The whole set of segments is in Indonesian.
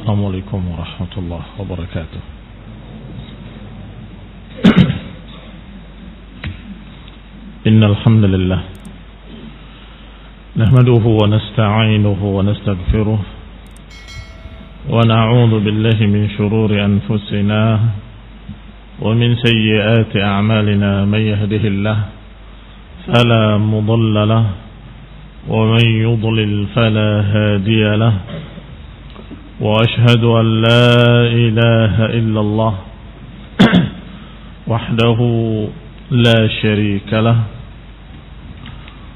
Assalamualaikum warahmatullahi wabarakatuh. Innal hamdalillah nahmaduhu wa nasta'inuhu wa nastaghfiruh wa na'udzu billahi min shururi anfusina wa min sayyiati a'malina may yahdihillahu fala mudilla lahu wa man yudlil fala hadiya lahu. وأشهد أن لا إله إلا الله وحده لا شريك له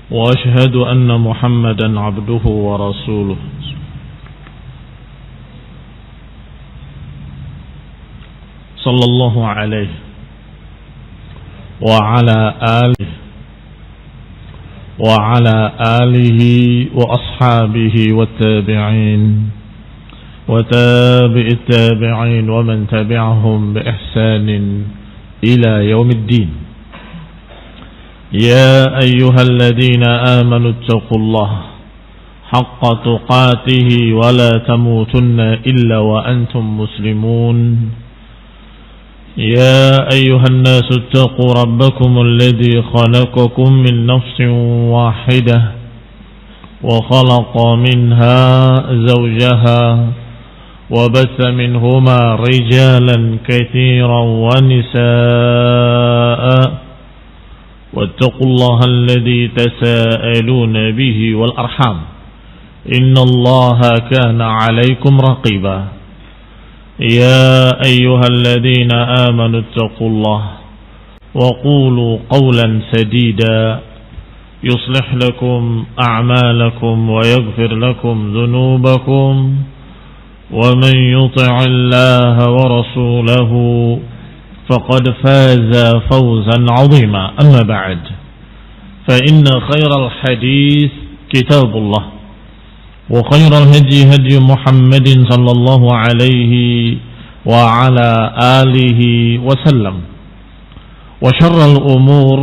وأشهد أن محمدا عبده ورسوله صلى الله عليه وعلى آله وأصحابه والتابعين وتابع التابعين ومن تبعهم بإحسان إلى يوم الدين. يا أيها الذين آمنوا اتقوا الله حق تقاته ولا تموتن إلا وأنتم مسلمون. يا أيها الناس اتقوا ربكم الذي خلقكم من نفس واحدة وخلق منها زوجها وبث منهما رجالا كثيرا ونساء واتقوا الله الذي تساءلون به والأرحام إن الله كان عليكم رقيبا. يا أيها الذين آمنوا اتقوا الله وقولوا قولا سديدا يصلح لكم أعمالكم ويغفر لكم ذنوبكم ومن يطع الله ورسوله فقد فاز فوزا عظيما. أما بعد فإن خير الحديث كتاب الله وخير الهدي هدي محمد صلى الله عليه وعلى آله وسلم وشر الأمور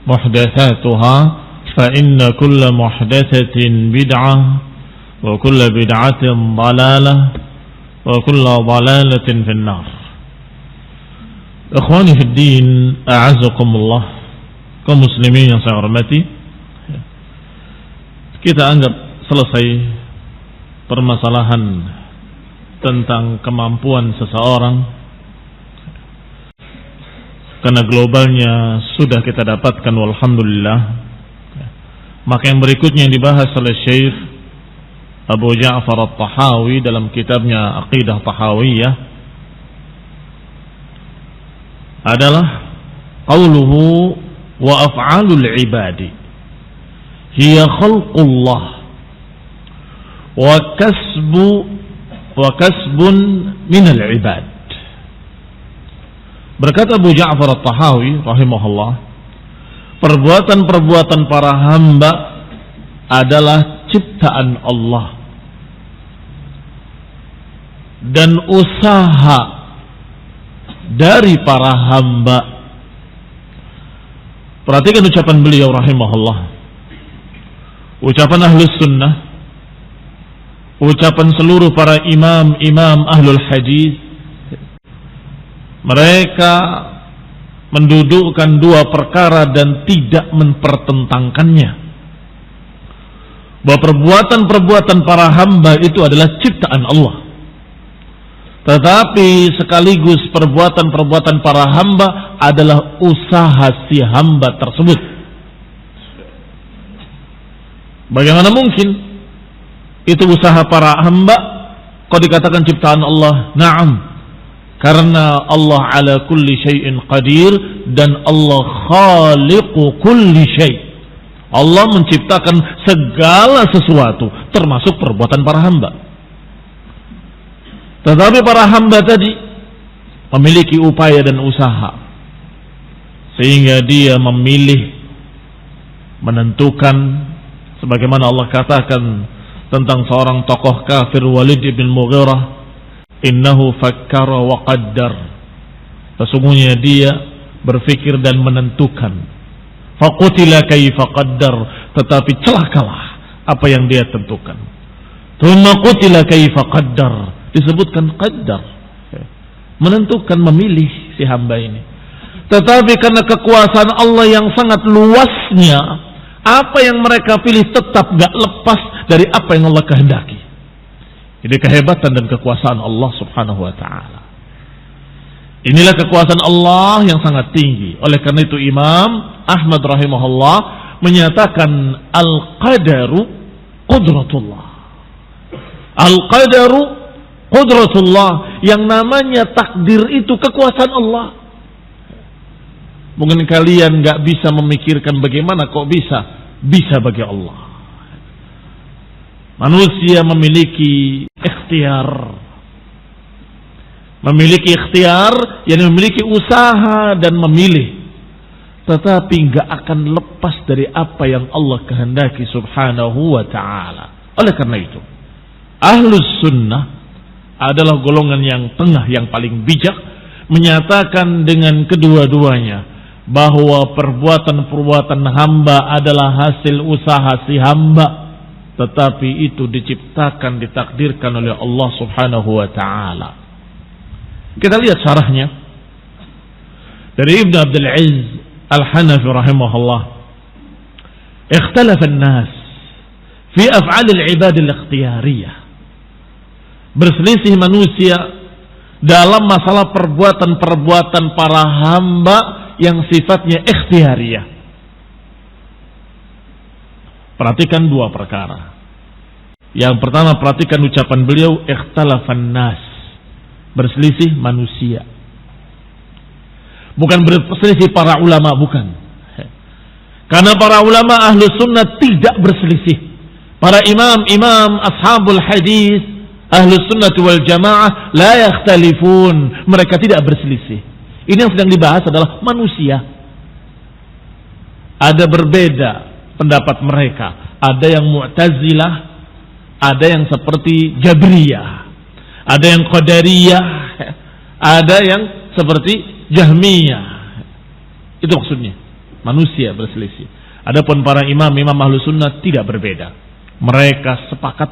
محدثاتها فإن كل محدثة بدعة وكل بدعة ضلالة وكل ضلالة في النار. Ikhwani fi din, a'azzakumullah, kaum muslimin yang saya hormati, kita anggap selesai permasalahan tentang kemampuan seseorang karena globalnya sudah kita dapatkan walhamdulillah. Maka yang berikutnya yang dibahas oleh Syekh Abu Ja'far At-Tahawi dalam kitabnya Aqidah Tahawiyah adalah qauluhu wa af'alul ibadi hiya khalqullah wa kasbun minal ibad. Berkata Abu Ja'far At-Tahawi rahimahullah, perbuatan-perbuatan para hamba adalah ciptaan Allah dan usaha dari para hamba. Perhatikan ucapan beliau rahimahullah, ucapan ahlus sunnah, ucapan seluruh para imam-imam ahlul hadis. Mereka mendudukkan dua perkara dan tidak mempertentangkannya, bahwa perbuatan-perbuatan para hamba itu adalah ciptaan Allah, tetapi sekaligus perbuatan-perbuatan para hamba adalah usaha si hamba tersebut. Bagaimana mungkin itu usaha para hamba kok dikatakan ciptaan Allah? Naam, karena Allah ala kulli syai'in qadir dan Allah khaliqu kulli syai'. Allah menciptakan segala sesuatu termasuk perbuatan para hamba. Tetapi para hamba tadi memiliki upaya dan usaha sehingga dia memilih, menentukan, sebagaimana Allah katakan tentang seorang tokoh kafir Walid ibn Mughirah, innahu fakkara wa qaddar, sesungguhnya dia berfikir dan menentukan. Faqutila kaifa qaddar, tetapi celakalah apa yang dia tentukan. Tsumma qutila kaifa qaddar, disebutkan qadar, menentukan, memilih si hamba ini. Tetapi karena kekuasaan Allah yang sangat luasnya, apa yang mereka pilih tetap gak lepas dari apa yang Allah kehendaki. Ini kehebatan dan kekuasaan Allah subhanahu wa ta'ala. Inilah kekuasaan Allah yang sangat tinggi. Oleh karena itu Imam Ahmad rahimahullah menyatakan al-qadaru qudratullah. Al-qadaru qudratullah. Yang namanya takdir itu kekuasaan Allah. Mungkin kalian gak bisa memikirkan bagaimana kok bisa bagi Allah. Manusia memiliki ikhtiar, yang memiliki usaha dan memilih, tetapi gak akan lepas dari apa yang Allah kehendaki subhanahu wa ta'ala. Oleh karena itu Ahlus Sunnah adalah golongan yang tengah, yang paling bijak, menyatakan dengan kedua-duanya bahwa perbuatan-perbuatan hamba adalah hasil usaha si hamba, tetapi itu diciptakan, ditakdirkan oleh Allah subhanahu wa ta'ala. Kita lihat syarahnya dari Ibn Abdul Aziz Al-Hanafi rahimahullah. Ikhtalafa an-nas fi af'al al-ibad al-ikhtiyariyah. Berselisih manusia dalam masalah perbuatan-perbuatan para hamba yang sifatnya ikhtiyariyah. Perhatikan dua perkara. Yang pertama, perhatikan ucapan beliau, ikhtalafan nas, berselisih manusia. Bukan berselisih para ulama, bukan. Karena para ulama ahlu sunnah tidak berselisih. Para imam ashabul hadis ahlu sunnah wal jamaah la yakhtalifun, mereka tidak berselisih. Ini yang sedang dibahas adalah manusia. Ada berbeda pendapat mereka. Ada yang Mu'tazilah, ada yang seperti Jabriyah, ada yang Qadariyah, ada yang seperti Jahmiyah. Itu maksudnya, manusia berselisih. Adapun para imam ahlu sunnah tidak berbeda. Mereka sepakat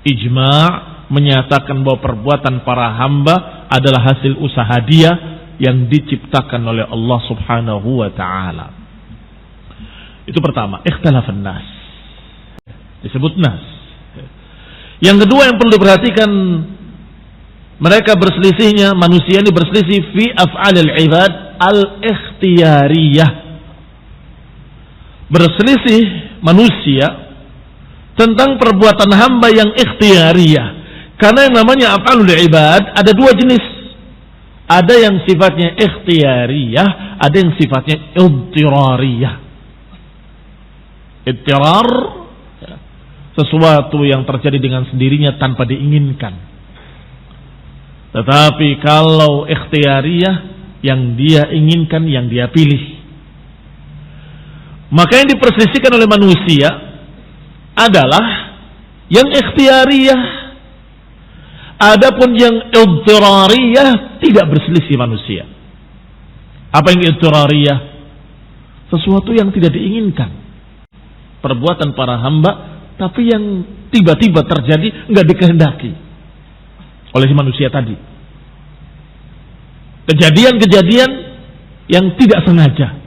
ijma' menyatakan bahwa perbuatan para hamba adalah hasil usaha dia yang diciptakan oleh Allah subhanahu wa ta'ala. Itu pertama, ikhtilafan nas, disebut nas. Yang kedua yang perlu diperhatikan, mereka berselisihnya, manusia ini berselisih fi af'alil ibad al-ikhtiyariyah. Berselisih manusia tentang perbuatan hamba yang ikhtiyariyah. Karena yang namanya af'alul ibad ada dua jenis. Ada yang sifatnya ikhtiyariyah, ada yang sifatnya idtirariyah. Idtirar, sesuatu yang terjadi dengan sendirinya tanpa diinginkan. Tetapi kalau ikhtiyariyah, yang dia inginkan, yang dia pilih. Maka yang diperselisihkan oleh manusia adalah yang ikhtiyariyah. Adapun yang idtirariyah tidak berselisih manusia. Apa yang idtirariyah? Sesuatu yang tidak diinginkan, perbuatan para hamba, tapi yang tiba-tiba terjadi, nggak dikehendaki oleh manusia tadi. Kejadian-kejadian yang tidak sengaja.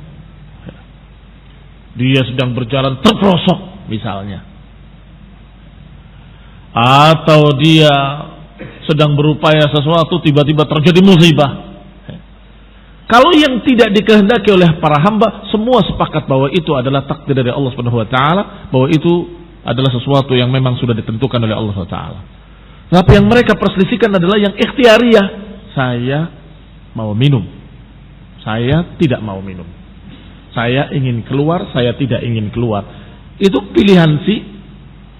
Dia sedang berjalan terperosok misalnya, atau dia sedang berupaya sesuatu, tiba-tiba terjadi musibah. Kalau yang tidak dikehendaki oleh para hamba, semua sepakat bahwa itu adalah takdir dari Allah Subhanahu wa taala, bahwa itu adalah sesuatu yang memang sudah ditentukan oleh Allah Subhanahu wa taala. Tapi yang mereka perselisihkan adalah yang ikhtiyariyah. Saya mau minum, saya tidak mau minum. Saya ingin keluar, saya tidak ingin keluar. Itu pilihan si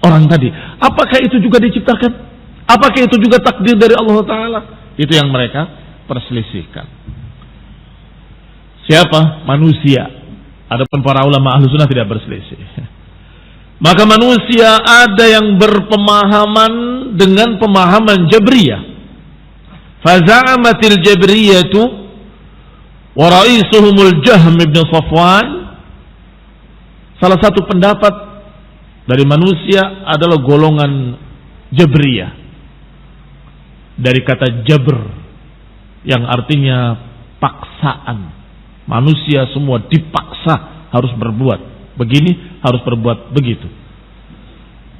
orang tadi. Apakah itu juga diciptakan? Apakah itu juga takdir dari Allah Ta'ala? Itu yang mereka perselisihkan. Siapa? Manusia. Adapun para ulama ahlu sunnah tidak berselisih. Maka manusia ada yang berpemahaman dengan pemahaman Jabriyah. Faza'amatil Jabriyatu wa ra'isuhumul Jahm ibn Safwan. Salah satu pendapat dari manusia adalah golongan Jabriyah. dari kata jabr yang artinya paksaan. Manusia semua dipaksa harus berbuat begini, harus berbuat begitu.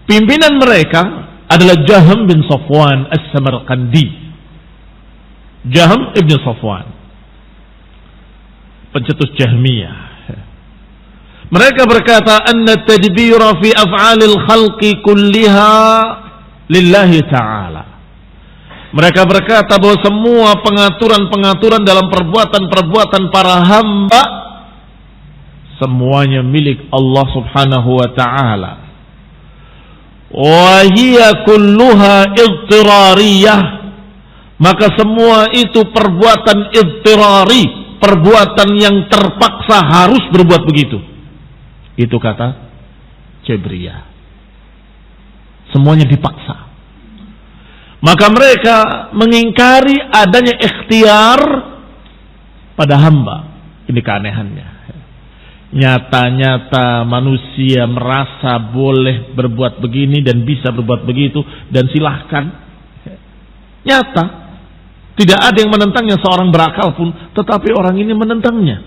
Pimpinan mereka adalah Jahm bin Safwan As-Samarqandi. Jahm ibn Safwan, pencetus Jahmiyah. Mereka berkata, anna tadbira fi af'alil khalqi kulliha lillahi ta'ala. Mereka berkata bahwa semua pengaturan-pengaturan dalam perbuatan-perbuatan para hamba semuanya milik Allah Subhanahu wa ta'ala. Wa hiya kulluha idtirariyah. Maka semua itu perbuatan idtirari, perbuatan yang terpaksa harus berbuat begitu. Itu kata Jabriyah. Semuanya dipaksa. Maka mereka mengingkari adanya ikhtiar pada hamba. Ini keanehannya. Nyata-nyata manusia merasa boleh berbuat begini dan bisa berbuat begitu, dan silahkan. Nyata. Tidak ada yang menentangnya, seorang berakal pun, tetapi orang ini menentangnya.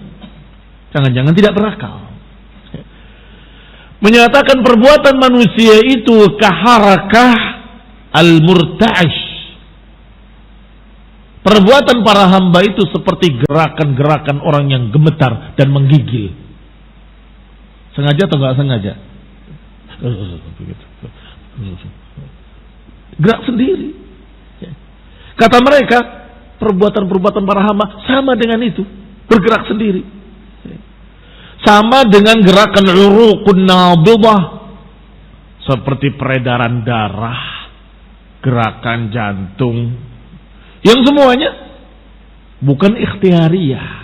Jangan-jangan tidak berakal. Menyatakan perbuatan manusia itu kaharakah al-murta'ish. Perbuatan para hamba itu seperti gerakan-gerakan orang yang gemetar dan menggigil. Sengaja atau enggak sengaja? Gerak sendiri. Kata mereka, perbuatan-perbuatan para hamba sama dengan itu, bergerak sendiri. Sama dengan gerakan uruqun nabidah, seperti peredaran darah, gerakan jantung, yang semuanya bukan ikhtiariyah.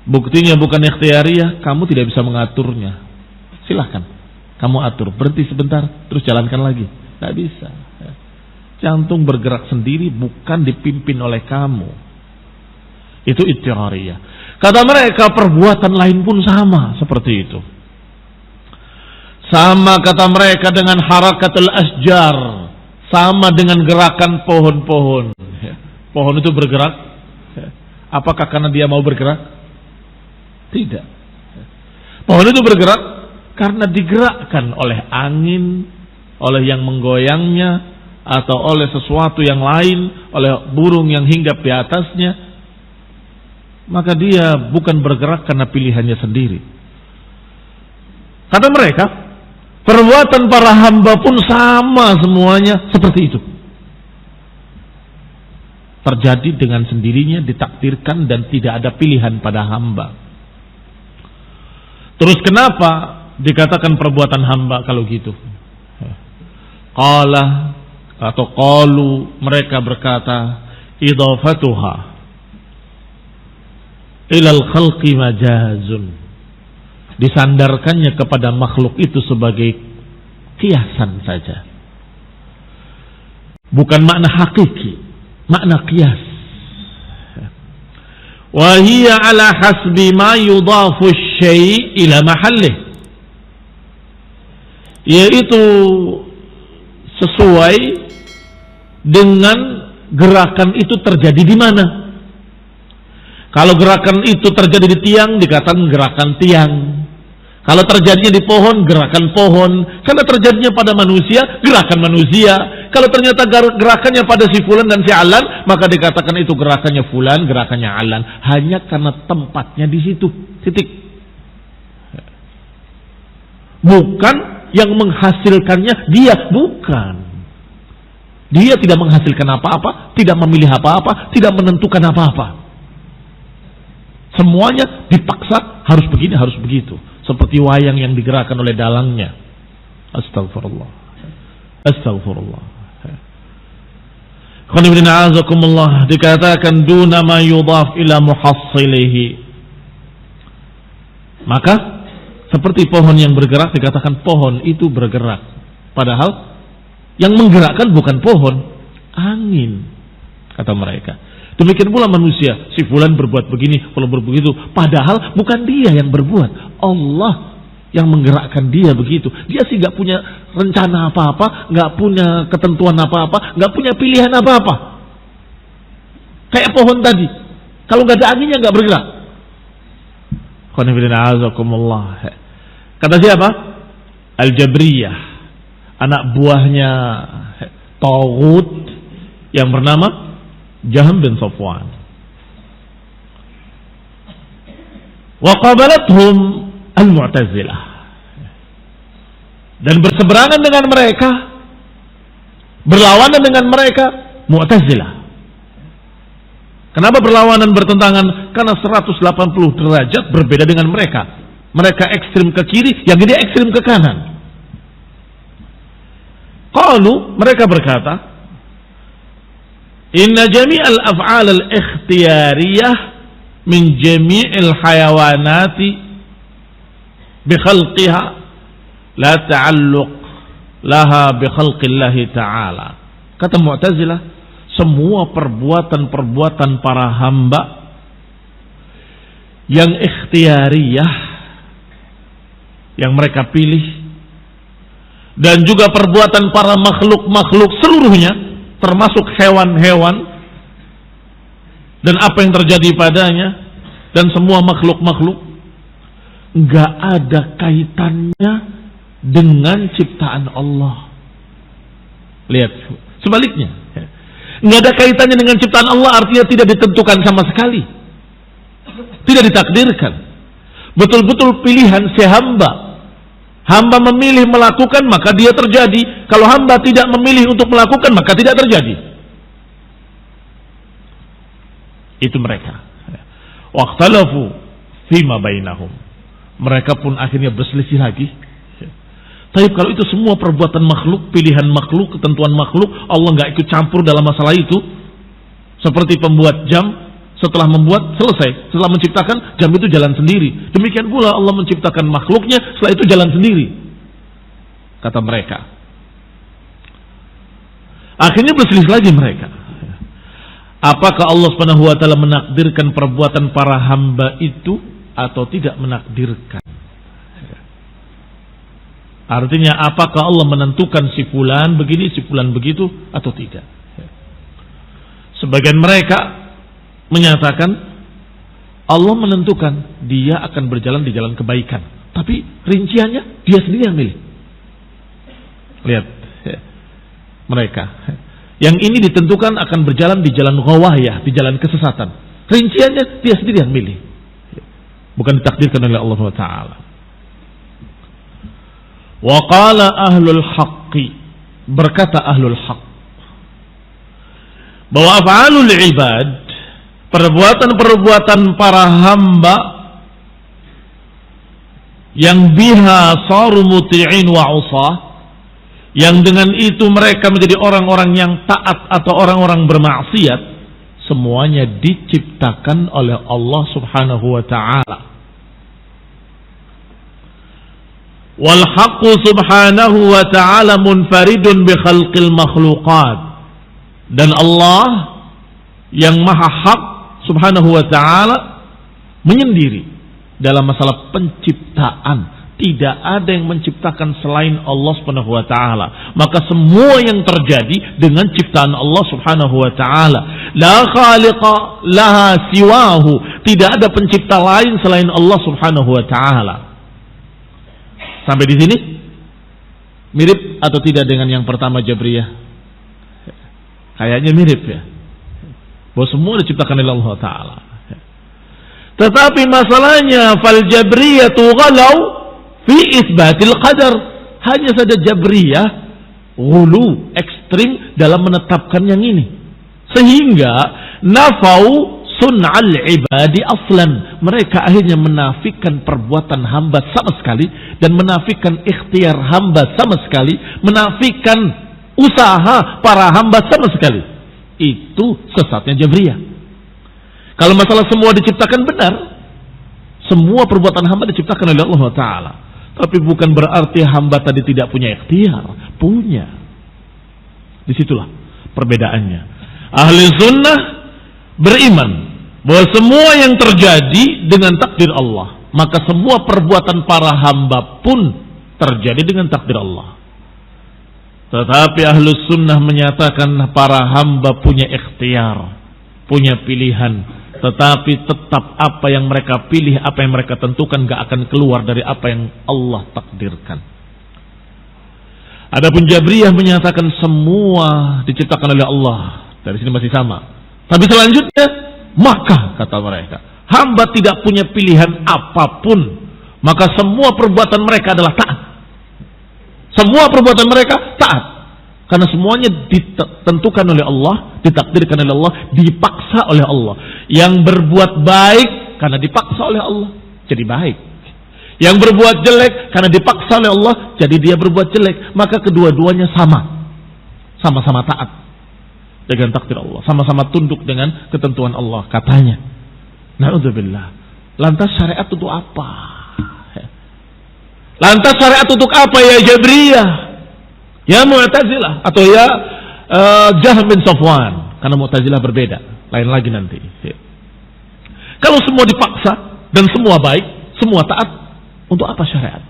Buktinya bukan ikhtiariyah, kamu tidak bisa mengaturnya. Silahkan kamu atur, berhenti sebentar, terus jalankan lagi. Tidak bisa. Jantung bergerak sendiri, bukan dipimpin oleh kamu. Itu ikhtiariyah. Kata mereka, perbuatan lain pun sama seperti itu. Sama kata mereka dengan harakatul asjar, sama dengan gerakan pohon-pohon. Pohon itu bergerak. Apakah karena dia mau bergerak? Tidak. Pohon itu bergerak karena digerakkan oleh angin, oleh yang menggoyangnya, atau oleh sesuatu yang lain, oleh burung yang hinggap di atasnya. Maka dia bukan bergerak karena pilihannya sendiri. Kata mereka, perbuatan para hamba pun sama semuanya seperti itu. Terjadi dengan sendirinya, ditakdirkan, dan tidak ada pilihan pada hamba. Terus kenapa dikatakan perbuatan hamba kalau gitu? Qala atau qalu, mereka berkata, idhafatuha ilal khalqi majazun. Disandarkannya kepada makhluk itu sebagai kiasan saja, bukan makna hakiki, makna kias. Wa hiya ala hasbi ma yudafu syai' ila mahallih, yaitu sesuai dengan gerakan itu terjadi di mana. Kalau gerakan itu terjadi di tiang, dikatakan gerakan tiang. Kalau terjadinya di pohon, gerakan pohon. Karena terjadinya pada manusia, gerakan manusia. Kalau ternyata gerakannya pada si fulan dan si alan, maka dikatakan itu gerakannya fulan, gerakannya alan. Hanya karena tempatnya di situ. Titik. Bukan yang menghasilkannya dia, bukan. Dia tidak menghasilkan apa-apa, tidak memilih apa-apa, tidak menentukan apa-apa. Semuanya dipaksa, harus begini, harus begitu. Seperti wayang yang digerakkan oleh dalangnya. Astagfirullah. Astagfirullah. Dikatakan duna ma yudhaf ila muhassilihi. Maka seperti pohon yang bergerak, dikatakan pohon itu bergerak. Padahal yang menggerakkan bukan pohon, angin, kata mereka. Demikian pula manusia, si fulan berbuat begini, fulan berbuat begitu, padahal bukan dia yang berbuat, Allah yang menggerakkan dia begitu. Dia sih nggak punya rencana apa-apa, nggak punya ketentuan apa-apa, nggak punya pilihan apa-apa. Kayak pohon tadi, kalau nggak ada anginnya nggak bergerak. Kata siapa? Al-Jabriyah, anak buahnya Taghut yang bernama Jahm bin Safwan. Wa qabalathum al-Mu'tazilah, dan berseberangan dengan mereka, berlawanan dengan mereka Mu'tazilah. Kenapa berlawanan, bertentangan? Karena 180 derajat berbeda dengan mereka. Mereka ekstrim ke kiri, yang ini ekstrim ke kanan. Qalu, mereka berkata, inna jami'al af'al al-ikhtiyariyah min jami'il hayawanati bi khalqiha la ta'alluq laha bi khalqillahi ta'ala. Kata Mu'tazilah, semua perbuatan-perbuatan para hamba yang ikhtiyariyah, yang mereka pilih, dan juga perbuatan para makhluk-makhluk seluruhnya, termasuk hewan-hewan dan apa yang terjadi padanya, dan semua makhluk-makhluk, nggak ada kaitannya dengan ciptaan Allah. Lihat, sebaliknya, nggak ada kaitannya dengan ciptaan Allah, artinya tidak ditentukan sama sekali, tidak ditakdirkan. Betul-betul pilihan si hamba. Hamba memilih melakukan, maka dia terjadi. Kalau hamba tidak memilih untuk melakukan, maka tidak terjadi. Itu mereka. Waqtalafu fima bainahum. Mereka pun akhirnya berselisih lagi. Tapi kalau itu semua perbuatan makhluk, pilihan makhluk, ketentuan makhluk, Allah nggak ikut campur dalam masalah itu. Seperti pembuat jam, setelah membuat, selesai. Setelah menciptakan, jam itu jalan sendiri. Demikian pula Allah menciptakan makhluknya, setelah itu jalan sendiri. Kata mereka. Akhirnya berselisih lagi mereka. Apakah Allah Subhanahu wa taala menakdirkan perbuatan para hamba itu atau tidak menakdirkan? Artinya apakah Allah menentukan si fulan begini, si fulan begitu atau tidak? Sebagian mereka menyatakan Allah menentukan dia akan berjalan di jalan kebaikan, tapi rinciannya dia sendiri yang milih. Lihat mereka, yang ini ditentukan akan berjalan di jalan ghawayah, di jalan kesesatan. Rinciannya dia sendiri yang milih, bukan ditakdirkan oleh Allah SWT. Wa qala ahlul haqqi, berkata ahlul haqq, bahwa af'alul ibad, perbuatan-perbuatan para hamba yang biha saru muti'in wa usah, yang dengan itu mereka menjadi orang-orang yang taat atau orang-orang bermaksiat, semuanya diciptakan oleh Allah Subhanahu wa ta'ala. Wal haqqu subhanahu wa ta'ala munfaridun bi khalqil makhluqat, dan Allah yang maha hak Subhanahu wa ta'ala menyendiri dalam masalah penciptaan. Tidak ada yang menciptakan selain Allah Subhanahu wa ta'ala. Maka semua yang terjadi dengan ciptaan Allah Subhanahu wa ta'ala. La khaliqa laha siwahu, tidak ada pencipta lain selain Allah Subhanahu wa ta'ala. Sampai di sini mirip atau tidak dengan yang pertama Jabriyah? Kayaknya mirip ya, bahwa semua diciptakan oleh Allah Ta'ala. Tetapi masalahnya, fal Jabriyatu ghalau fi isbatil qadar. Hanya saja Jabriyah ghulu, ekstrim dalam menetapkan yang ini, sehingga nafau sun'al ibadi aslan. Mereka akhirnya menafikan perbuatan hamba sama sekali, dan menafikan ikhtiar hamba sama sekali, menafikan usaha para hamba sama sekali. Itu sesatnya Jabriyah. Kalau masalah semua diciptakan, benar, semua perbuatan hamba diciptakan oleh Allah Ta'ala. Tapi bukan berarti hamba tadi tidak punya ikhtiar. Punya. Disitulah perbedaannya. Ahli sunnah beriman bahwa semua yang terjadi dengan takdir Allah. maka semua perbuatan para hamba pun terjadi dengan takdir Allah. Tetapi Ahlus Sunnah menyatakan para hamba punya ikhtiar, punya pilihan, tetapi tetap apa yang mereka pilih, apa yang mereka tentukan gak akan keluar dari apa yang Allah takdirkan. Adapun Jabriyah menyatakan semua diciptakan oleh Allah. Dari sini masih sama. Tapi selanjutnya, maka kata mereka, hamba tidak punya pilihan apapun, maka semua perbuatan mereka adalah taat. Semua perbuatan mereka taat. Karena semuanya ditentukan oleh Allah, ditakdirkan oleh Allah, dipaksa oleh Allah. Yang berbuat baik karena dipaksa oleh Allah, jadi baik. Yang berbuat jelek karena dipaksa oleh Allah, jadi dia berbuat jelek. Maka kedua-duanya sama-sama taat dengan takdir Allah, sama-sama tunduk dengan ketentuan Allah, katanya. Na'udzubillah. Lantas syariat untuk apa? Lantas syariat untuk apa ya Jabriyah, ya Mu'tazilah, atau ya Jahm bin Safwan? Karena Mu'tazilah berbeda, lain lagi nanti. Kalau semua dipaksa dan semua baik, semua taat, untuk apa syariat?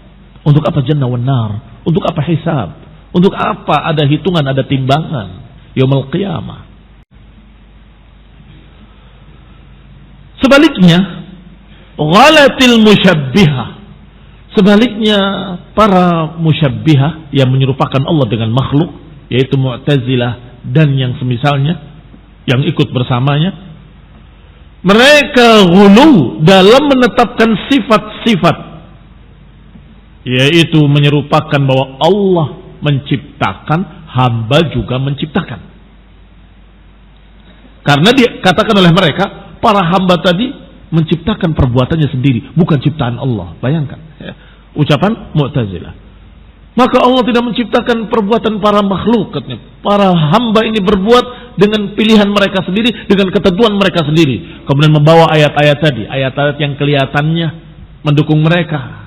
Untuk apa jannah wan nar? Untuk apa hisab? Untuk apa ada hitungan, ada timbangan yaumul qiyamah? Sebaliknya, ghalatil musyabbihah. Sebaliknya, para musyabbihah yang menyerupakan Allah dengan makhluk, yaitu Mu'tazilah dan yang semisalnya, yang ikut bersamanya, mereka ghulu dalam menetapkan sifat-sifat, yaitu menyerupakan bahwa Allah menciptakan, hamba juga menciptakan. Karena dikatakan oleh mereka, para hamba tadi menciptakan perbuatannya sendiri, bukan ciptaan Allah. Bayangkan ya, ucapan Mu'tazilah. Maka Allah tidak menciptakan perbuatan para makhluk, katanya. Para hamba ini berbuat dengan pilihan mereka sendiri, dengan ketentuan mereka sendiri. Kemudian membawa ayat-ayat tadi, ayat-ayat yang kelihatannya mendukung mereka.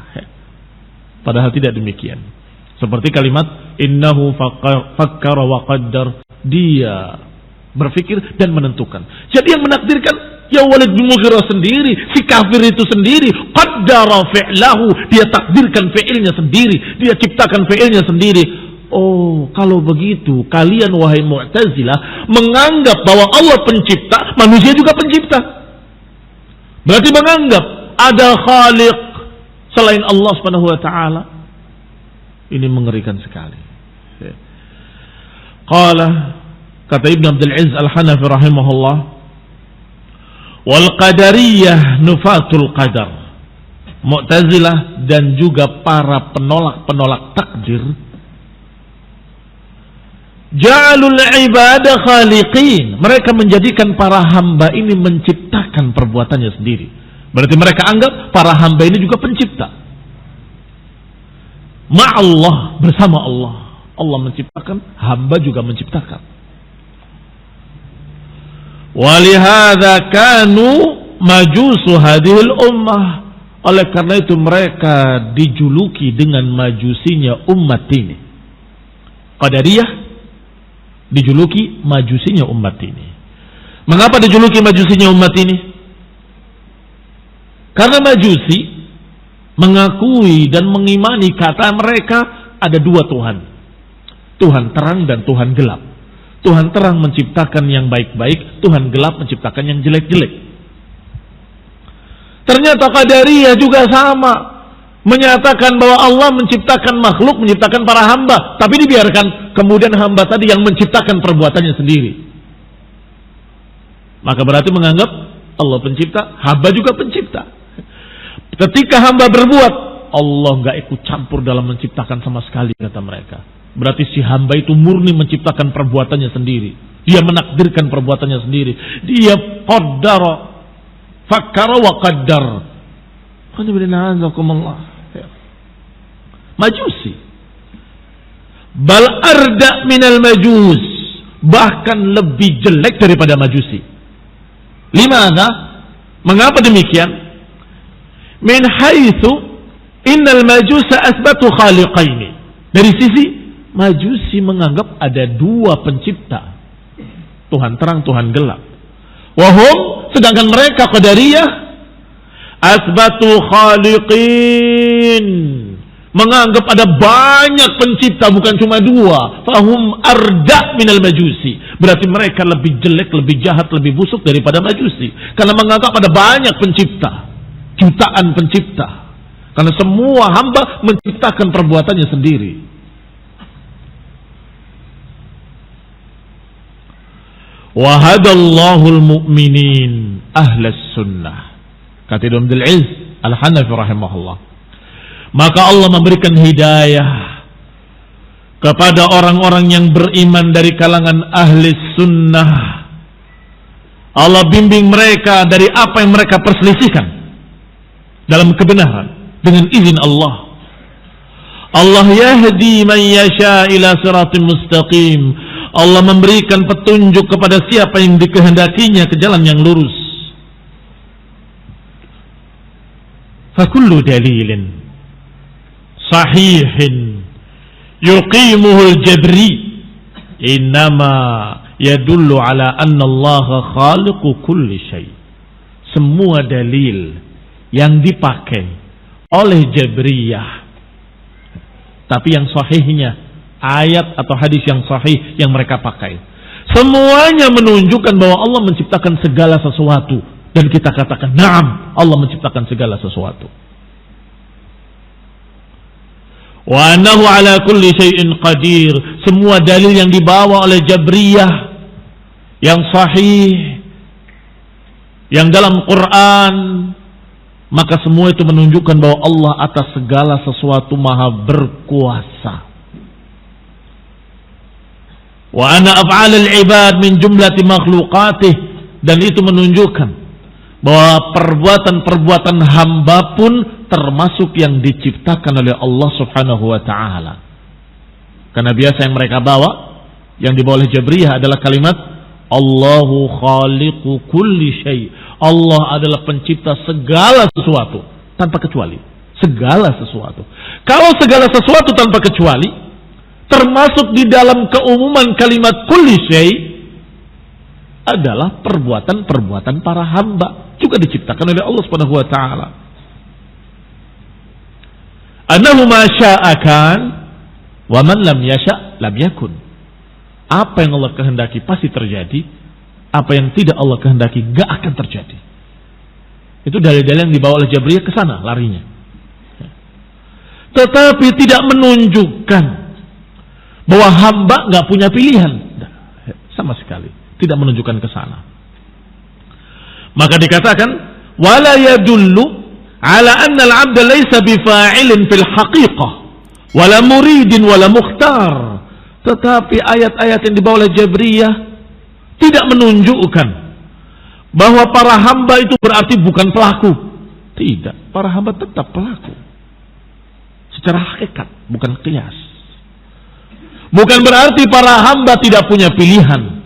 Padahal tidak demikian. Seperti kalimat innahu fakkara wa qaddar, dia berpikir dan menentukan. Jadi yang menakdirkan ya Walid bin Mughirah sendiri, si kafir itu sendiri. Qaddara fi'lahu, dia takdirkan fi'ilnya sendiri, dia ciptakan fi'ilnya sendiri. Oh, kalau begitu kalian wahai Mu'tazilah menganggap bahwa Allah pencipta, manusia juga pencipta. Berarti menganggap ada khaliq selain Allah Subhanahu wa taala. Ini mengerikan sekali. Qala, kata Ibn Abdul Aziz Al-Hanafi rahimahullah, wal qadariyah nufatul qadar. Mu'tazilah dan juga para penolak-penolak takdir, ja'alul ibadah khaliqin. Mereka menjadikan para hamba ini menciptakan perbuatannya sendiri. Berarti mereka anggap para hamba ini juga pencipta. Ma'allah, bersama Allah. Allah menciptakan, hamba juga menciptakan. Walihada kanu majusu hadhil ummah. Oleh karena itu mereka dijuluki dengan majusinya umat ini. Qadariyah dijuluki majusinya umat ini. Mengapa dijuluki majusinya umat ini? Karena majusi mengakui dan mengimani kata mereka ada dua Tuhan. Tuhan terang dan Tuhan gelap. Tuhan terang menciptakan yang baik-baik, Tuhan gelap menciptakan yang jelek-jelek. Ternyata Qadariyah juga sama, menyatakan bahwa Allah menciptakan makhluk, menciptakan para hamba, tapi dibiarkan kemudian hamba tadi yang menciptakan perbuatannya sendiri. Maka berarti menganggap Allah pencipta, hamba juga pencipta. Ketika hamba berbuat, Allah nggak ikut campur dalam menciptakan sama sekali, kata mereka. Berarti si hamba itu murni menciptakan perbuatannya sendiri. Dia menakdirkan perbuatannya sendiri. Dia qaddara, fakkara wa qaddar. Majusi. Bal arda minal majus. Bahkan lebih jelek daripada majusi. Limana? Mengapa demikian? Min haitsu innal majusa asbatu khaliqaini. Dari sisi majusi menganggap ada dua pencipta, Tuhan terang, Tuhan gelap. Wahum, sedangkan mereka Qadariyah Asbatu khaliqin, menganggap ada banyak pencipta, bukan cuma dua. Fahum arda minal majusi, berarti mereka lebih jelek, lebih jahat, lebih busuk daripada majusi, karena menganggap ada banyak pencipta, jutaan pencipta. Karena semua hamba menciptakan perbuatannya sendiri. Wa hadallahul mu'minin ahlas sunnah, kata Ibnu Abdul Aziz Al-Hanafi rahimahullah. Maka Allah memberikan hidayah kepada orang-orang yang beriman dari kalangan ahli sunnah. Allah bimbing mereka dari apa yang mereka perselisihkan dalam kebenaran dengan izin Allah. Allah yahdi man yasha ila siratin mustaqim. Allah memberikan petunjuk kepada siapa yang dikehendakinya ke jalan yang lurus. Fakullu dalilin sahihin yuqimuhul jabri innama yadullu ala anna Allah khaliqu kulli syai. Semua dalil yang dipakai oleh Jabriyah, tapi yang sahihnya, ayat atau hadis yang sahih yang mereka pakai, semuanya menunjukkan bahwa Allah menciptakan segala sesuatu. Dan kita katakan, na'am, Allah menciptakan segala sesuatu. Wa annahu ala kulli syai'in qadir. Semua dalil yang dibawa oleh Jabriyah yang sahih, yang dalam Quran, maka semua itu menunjukkan bahwa Allah atas segala sesuatu maha berkuasa. Wa anna af'alal ibad min jumlati makhluqatih. Dan itu menunjukkan bahwa perbuatan-perbuatan hamba pun termasuk yang diciptakan oleh Allah subhanahu wa ta'ala. Karena biasa yang mereka bawa, yang dibawa oleh Jabriyah adalah kalimat Allahu khaliqu kulli syai. Allah adalah pencipta segala sesuatu tanpa kecuali. Segala sesuatu. Kalau segala sesuatu tanpa kecuali termasuk di dalam keumuman kalimat kulli syai adalah perbuatan-perbuatan para hamba, juga diciptakan oleh Allah Subhanahu wa taala. Annahu ma syaa kan wa man lam yasha lam yakun. Apa yang Allah kehendaki pasti terjadi, apa yang tidak Allah kehendaki gak akan terjadi. Itu dalil-dalil yang dibawa oleh Jabriyah ke sana larinya. Tetapi tidak menunjukkan bahwa hamba gak punya pilihan, sama sekali tidak menunjukkan ke sana. Maka dikatakan wala yadullu ala anna al-'abda laysa bifa'ilin fil haqiqah wala muridin wala mukhtar. Tetapi ayat-ayat yang dibawa oleh Jabriyah tidak menunjukkan bahwa para hamba itu berarti bukan pelaku. Tidak, para hamba tetap pelaku secara hakikat, bukan qiyas. Bukan berarti para hamba tidak punya pilihan.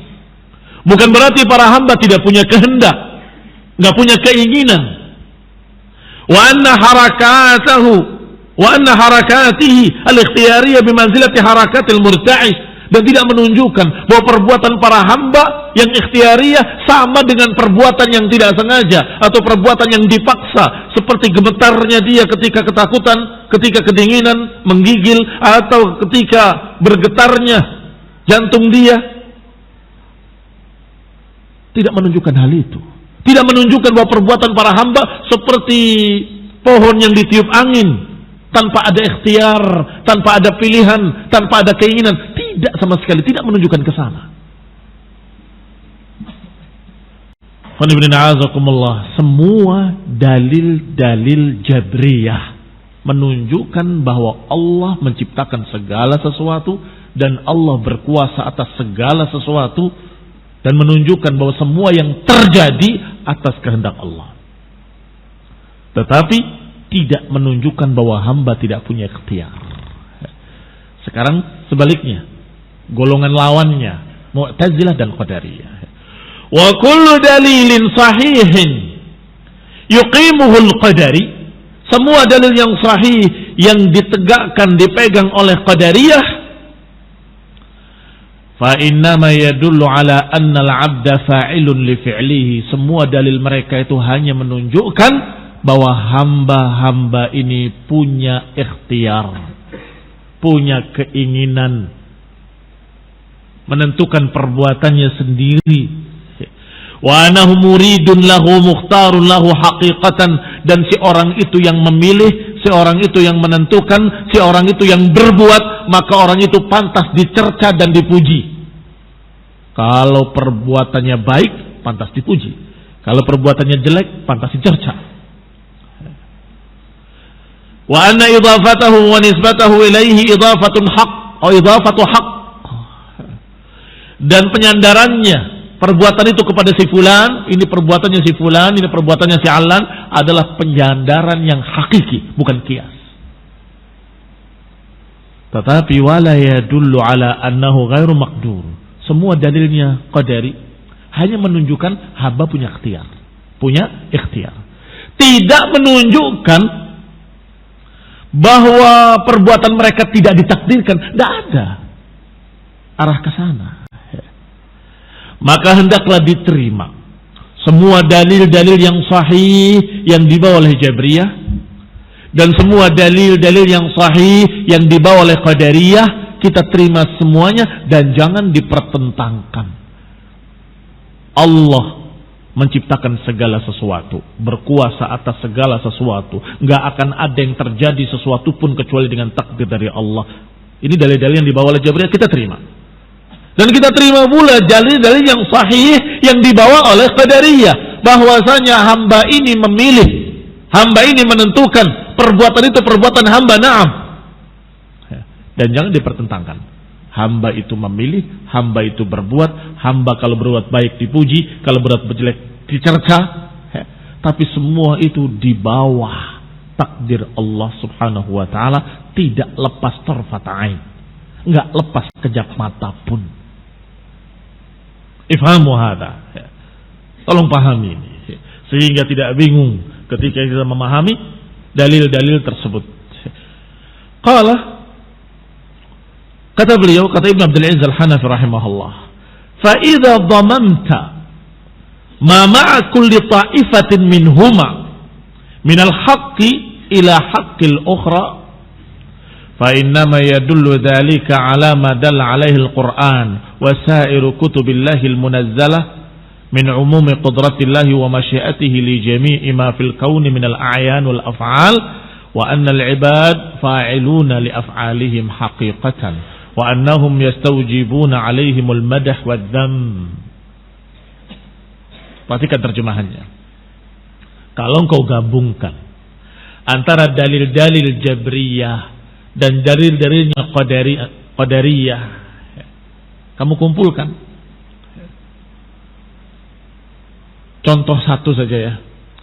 Bukan berarti para hamba tidak punya kehendak, nggak punya keinginan. Wa anna harakatihi al-ikhtiyariyah bimanzilati harakatil murta'ish. Dan tidak menunjukkan bahwa perbuatan para hamba yang ikhtiariyah sama dengan perbuatan yang tidak sengaja atau perbuatan yang dipaksa, seperti gemetarnya dia ketika ketakutan, ketika kedinginan menggigil, atau ketika bergetarnya jantung dia. Tidak menunjukkan hal itu. Tidak menunjukkan bahwa perbuatan para hamba seperti pohon yang ditiup angin, tanpa ada ikhtiar, tanpa ada pilihan, tanpa ada keinginan. Tidak sama sekali, tidak menunjukkan ke sana. Semua dalil-dalil Jabriyah menunjukkan bahwa Allah menciptakan segala sesuatu dan Allah berkuasa atas segala sesuatu, dan menunjukkan bahwa semua yang terjadi atas kehendak Allah. Tetapi tidak menunjukkan bahwa hamba tidak punya ikhtiar. Sekarang sebaliknya, golongan lawannya Mu'tazilah dan Qadariyah. Wa kullu dalilin sahihin yuqimuhul qadari. Semua dalil yang sahih yang ditegakkan, dipegang oleh Qadariyah, fa innama yadullu ala anna al-'abda fa'ilun li fi'lihi. Semua dalil mereka itu hanya menunjukkan bahwa hamba-hamba ini punya ikhtiar, punya keinginan menentukan perbuatannya sendiri. Wa anahu muridun lahu mukhtarun lahu haqiqatan, dan si orang itu yang memilih, si orang itu yang menentukan, si orang itu yang berbuat, maka orang itu pantas dicerca dan dipuji. Kalau perbuatannya baik, pantas dipuji. Kalau perbuatannya jelek, pantas dicerca. Wa anna idafatahu wa nisbatahu ilaihi idafatun haq atau idafatu haq. Dan penyandarannya perbuatan itu kepada si fulan, ini perbuatannya si fulan, ini perbuatannya si alan, adalah penyandaran yang hakiki, bukan kias. Tetapi wala yadullu ala annahu ghairu maqdur. Semua dalilnya qadari, hanya menunjukkan hamba punya ikhtiar. Punya ikhtiar. Tidak menunjukkan bahwa perbuatan mereka tidak ditakdirkan. Tidak ada arah ke sana. Maka hendaklah diterima semua dalil-dalil yang sahih yang dibawa oleh Jabriyah, dan semua dalil-dalil yang sahih yang dibawa oleh Qadariyah, kita terima semuanya dan jangan dipertentangkan. Allah menciptakan segala sesuatu, berkuasa atas segala sesuatu. Nggak akan ada yang terjadi sesuatu pun kecuali dengan takdir dari Allah. Ini dalil-dalil yang dibawa oleh Jabriyah, kita terima. Dan kita terima pula dalil-dalil yang sahih yang dibawa oleh Qadariyah, bahwasanya hamba ini memilih, hamba ini menentukan, perbuatan itu perbuatan hamba, na'am. Dan jangan dipertentangkan. Hamba itu memilih, hamba itu berbuat, hamba kalau berbuat baik dipuji, kalau berbuat jelek dicerca. Tapi semua itu di bawah takdir Allah Subhanahu wa taala, tidak lepas tarfat ain, enggak lepas kejap mata pun. Ifhamu hadha. Tolong pahami ini sehingga tidak bingung ketika kita memahami dalil-dalil tersebut. Kata beliau, kata Ibn Abdul Aziz Al-Hanafi rahimahullah, fa idza dhamamta ma ma'a kulli ta'ifatin minhuma min al-haqqi ila haqqil ukhra فإنما يدل ذلك على ما دل عليه القرآن وسائر كتب الله المنزلة من عموم قدرة الله ومشيئته لجميع ما في الكون من الأعيان والأفعال وأن العباد فاعلون لأفعالهم حقيقة وأنهم يستوجبون عليهم المدح والذم. Perhatikan terjemahannya. Kalau engkau gabungkan antara dalil-dalil Jabriyah dan dalil-dalilnya Qadariyah, kamu kumpulkan. Contoh satu saja ya,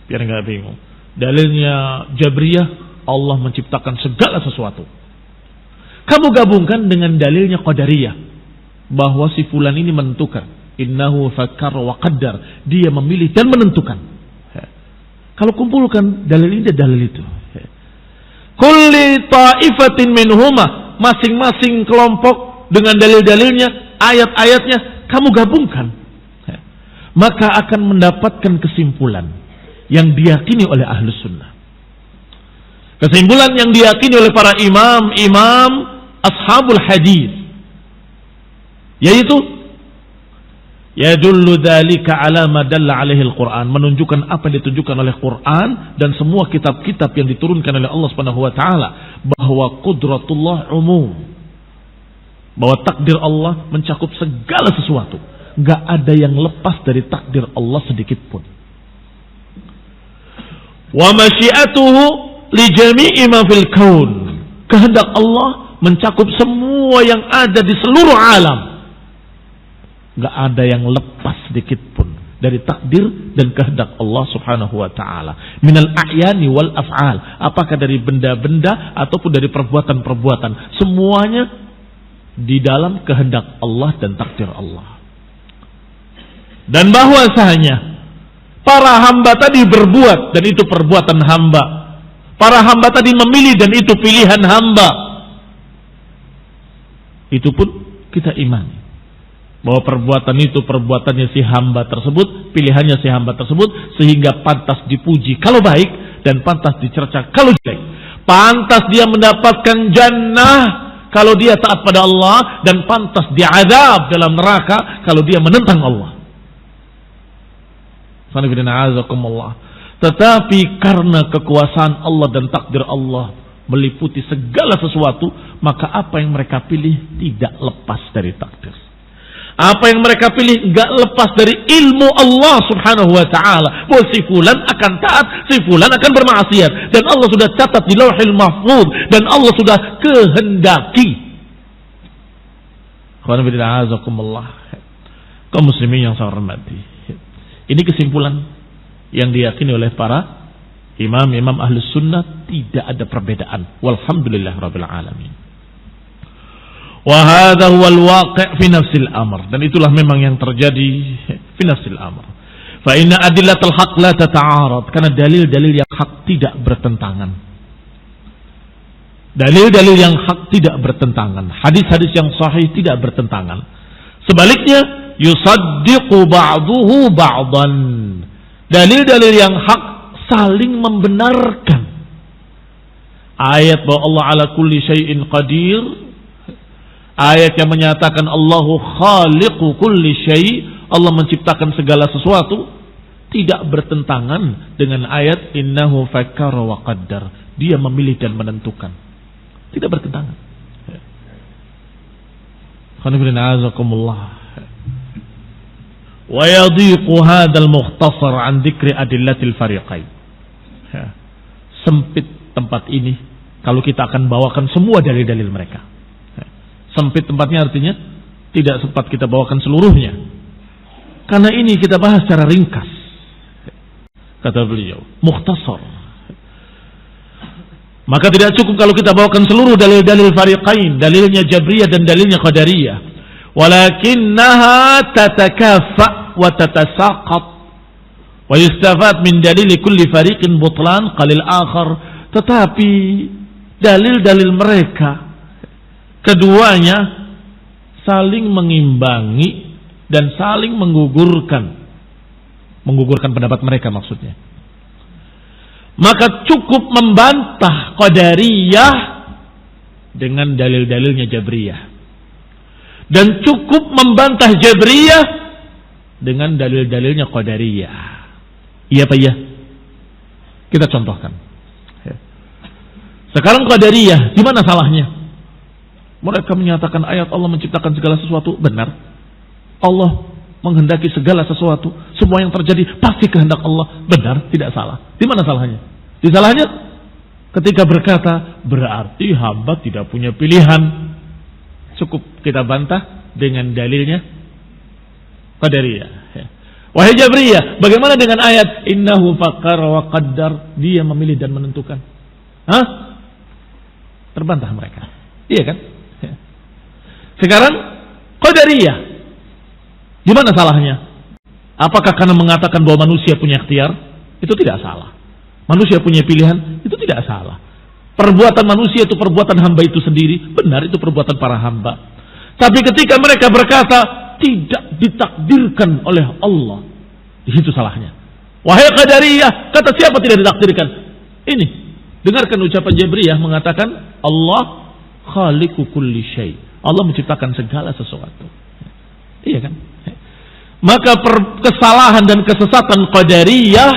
biar nggak bingung. Dalilnya Jabriyah, Allah menciptakan segala sesuatu. Kamu gabungkan dengan dalilnya Qadariyah, bahwa si fulan ini menentukan. Innahu fakkar wa qaddar, dia memilih dan menentukan. Kalau kumpulkan dalil ini dan dalil itu, kulli ta'ifatin minhuma, masing-masing kelompok dengan dalil-dalilnya, ayat-ayatnya, kamu gabungkan, maka akan mendapatkan kesimpulan yang diyakini oleh Ahlus Sunnah. Kesimpulan yang diyakini oleh para imam ashabul hadis, yaitu yadullu dzalika ala ma dalla alaihi al-Qur'an, menunjukkan apa yang ditunjukkan oleh Quran dan semua kitab-kitab yang diturunkan oleh Allah Subhanahu wa taala, bahwa qudratullah umum, bahwa takdir Allah mencakup segala sesuatu, enggak ada yang lepas dari takdir Allah sedikit pun. Wa masyiatuhu li jami'i ma fil kaun, kehendak Allah mencakup semua yang ada di seluruh alam. Gak ada yang lepas sedikit pun dari takdir dan kehendak Allah Subhanahu wa taala. Minal a'yani wal af'al, apakah dari benda-benda ataupun dari perbuatan-perbuatan, semuanya di dalam kehendak Allah dan takdir Allah. Dan bahwasanya para hamba tadi berbuat dan itu perbuatan hamba. Para hamba tadi memilih dan itu pilihan hamba. Itu pun kita imani, bahwa perbuatan itu perbuatannya si hamba tersebut, pilihannya si hamba tersebut, sehingga pantas dipuji kalau baik dan pantas dicerca kalau jelek. Pantas dia mendapatkan jannah kalau dia taat pada Allah, dan pantas diazab dalam neraka kalau dia menentang Allah. Tetapi karena kekuasaan Allah dan takdir Allah meliputi segala sesuatu, maka apa yang mereka pilih tidak lepas dari takdir. Apa yang mereka pilih enggak lepas dari ilmu Allah subhanahu wa ta'ala. Bahwa si fulan akan taat, si fulan akan bermaksiat. Dan Allah sudah catat di lauhil mahfuz. Dan Allah sudah kehendaki. Kaum muslimin yang saya hormati. Ini kesimpulan yang diyakini oleh para imam-imam ahlus sunnah. Tidak ada perbedaan. Walhamdulillah rabbil alamin. Wahada huwal waqi' fi nafsil amr, dan itulah memang yang terjadi fi nafsil amr. Fa inna adillatal haqq la tata'arad, karena dalil-dalil yang hak tidak bertentangan. Dalil-dalil yang hak tidak bertentangan, hadis-hadis yang sahih tidak bertentangan. Sebaliknya, yusaddiqu ba'duhu ba'dan. Dalil-dalil yang hak saling membenarkan. Ayat bahwa Allah ala kulli syai'in qadir, ayat yang menyatakan Allahu khaliqu kulli syai', Allah menciptakan segala sesuatu, tidak bertentangan dengan ayat innahu fakkara wa qaddar, dia memilih dan menentukan. Tidak bertentangan. Wa yadhiqu hadzal mukhtasar an dzikri adillatil fariqain. Sempit tempat ini kalau kita akan bawakan semua dalil-dalil mereka. Sempit tempatnya artinya tidak sempat kita bawakan seluruhnya. Karena ini kita bahas secara ringkas. Kata beliau, mukhtasar. Maka tidak cukup kalau kita bawakan seluruh dalil-dalil fariqain, dalilnya Jabriyah dan dalilnya Qadariyah. Walakinnaha tatakafa wa tatasaqat. Wa yustafad min dalili kulli fariqin butlan qalil akhar. Tetapi dalil-dalil mereka keduanya saling mengimbangi dan saling menggugurkan pendapat mereka maksudnya. Maka cukup membantah Qadariyah dengan dalil-dalilnya Jabriyah, dan cukup membantah Jabriyah dengan dalil-dalilnya Qadariyah. Iya Pak ya? Kita contohkan. Sekarang Qadariyah, di mana salahnya? Mereka menyatakan ayat Allah menciptakan segala sesuatu benar. Allah menghendaki segala sesuatu. Semua yang terjadi pasti kehendak Allah. Benar, tidak salah. Di mana salahnya? Di salahnya ketika berkata berarti hamba tidak punya pilihan. Cukup kita bantah dengan dalilnya Qadariyah. Wahai Jabriyah, bagaimana dengan ayat innahu fakkara wa qaddar, dia memilih dan menentukan? Terbantah mereka. Iya kan? Sekarang Qadariyah, di mana salahnya? Apakah karena mengatakan bahwa manusia punya ikhtiar? Itu tidak salah. Manusia punya pilihan, itu tidak salah. Perbuatan manusia itu perbuatan hamba itu sendiri, benar itu perbuatan para hamba. Tapi ketika mereka berkata tidak ditakdirkan oleh Allah, di situ salahnya. Wahai Qadariyah, kata siapa tidak ditakdirkan? Ini, dengarkan ucapan Jabriyah mengatakan Allah khaliqu kulli syai'. Allah menciptakan segala sesuatu. Iya kan? Maka kesalahan dan kesesatan Qadariyah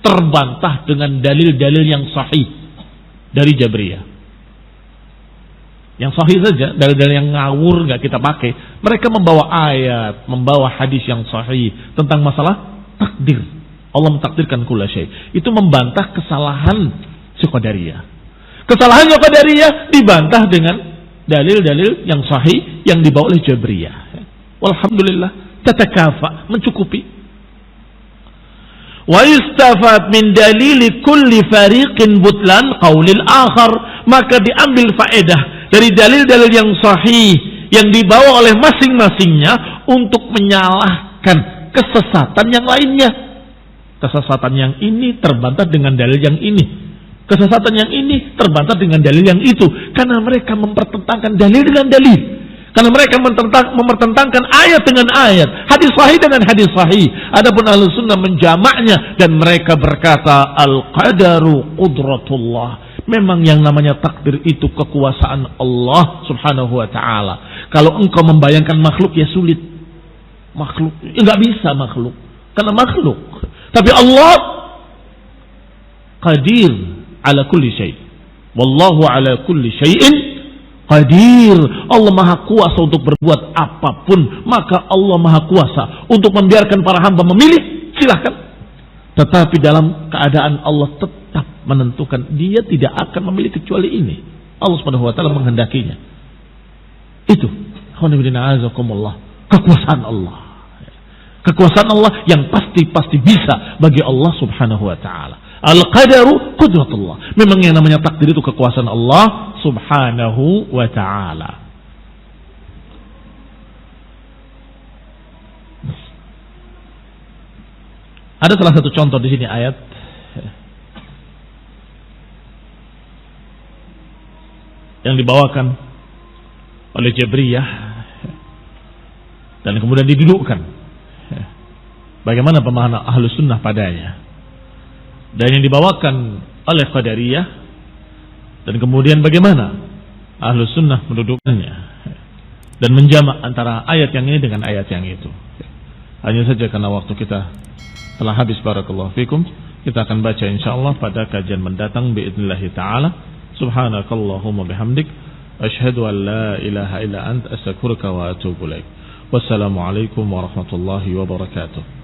terbantah dengan dalil-dalil yang sahih dari Jabriyah. Yang sahih saja, dalil-dalil yang ngawur nggak kita pakai. Mereka membawa ayat, membawa hadis yang sahih tentang masalah takdir. Allah mentakdirkan kulla syai'. Itu membantah kesalahan si Qadariyah. Kesalahannya Qadariyah dibantah dengan dalil-dalil yang sahih yang dibawa oleh Jabriyah. Walhamdulillah, tatakafa, mencukupi. Wa yustafad min dalili kulli fariqin butlan qaulil akhar, maka diambil faedah dari dalil-dalil yang sahih yang dibawa oleh masing-masingnya untuk menyalahkan kesesatan yang lainnya. Kesesatan yang ini terbantah dengan dalil yang ini. Kesesatan yang ini terbantah dengan dalil yang itu, karena mereka mempertentangkan dalil dengan dalil. Karena mereka mempertentangkan ayat dengan ayat, hadis sahih dengan hadis sahih. Adapun Ahlus Sunnah menjamaknya dan mereka berkata al-qadaru qudratullah. Memang yang namanya takdir itu kekuasaan Allah Subhanahu wa taala. Kalau engkau membayangkan makhluk ya sulit. Makhluk enggak bisa makhluk. Karena makhluk. Tapi Allah qadir ala kulli syai'. Wallahu ala kulli syai'in qadir. Allah maha kuasa untuk berbuat apapun. Maka Allah maha kuasa untuk membiarkan para hamba memilih, silahkan. Tetapi dalam keadaan Allah tetap menentukan, dia tidak akan memilih kecuali ini. Allah Subhanahu wa taala menghendakinya. Itu kekuasaan Allah. Kekuasaan Allah yang pasti bisa bagi Allah Subhanahu wa taala. Al-qadaru qudratullah. Memang yang namanya takdir itu kekuasaan Allah Subhanahu wa ta'ala. Ada salah satu contoh di sini ayat yang dibawakan oleh Jabriyah dan kemudian didudukkan. Bagaimana pemahaman Ahlus Sunnah padanya? Dan yang dibawakan oleh Qadariyah, dan kemudian bagaimana Ahlus Sunnah mendudukkannya dan menjamak antara ayat yang ini dengan ayat yang itu. Hanya saja karena waktu kita telah habis, barakallahu fikum, kita akan baca insyaallah pada kajian mendatang biidznillah taala. Subhanakallahumma bihamdik asyhadu an la ilaha illa anta astaghfiruka wa atubu ilaik. Wassalamualaikum warahmatullahi wabarakatuh.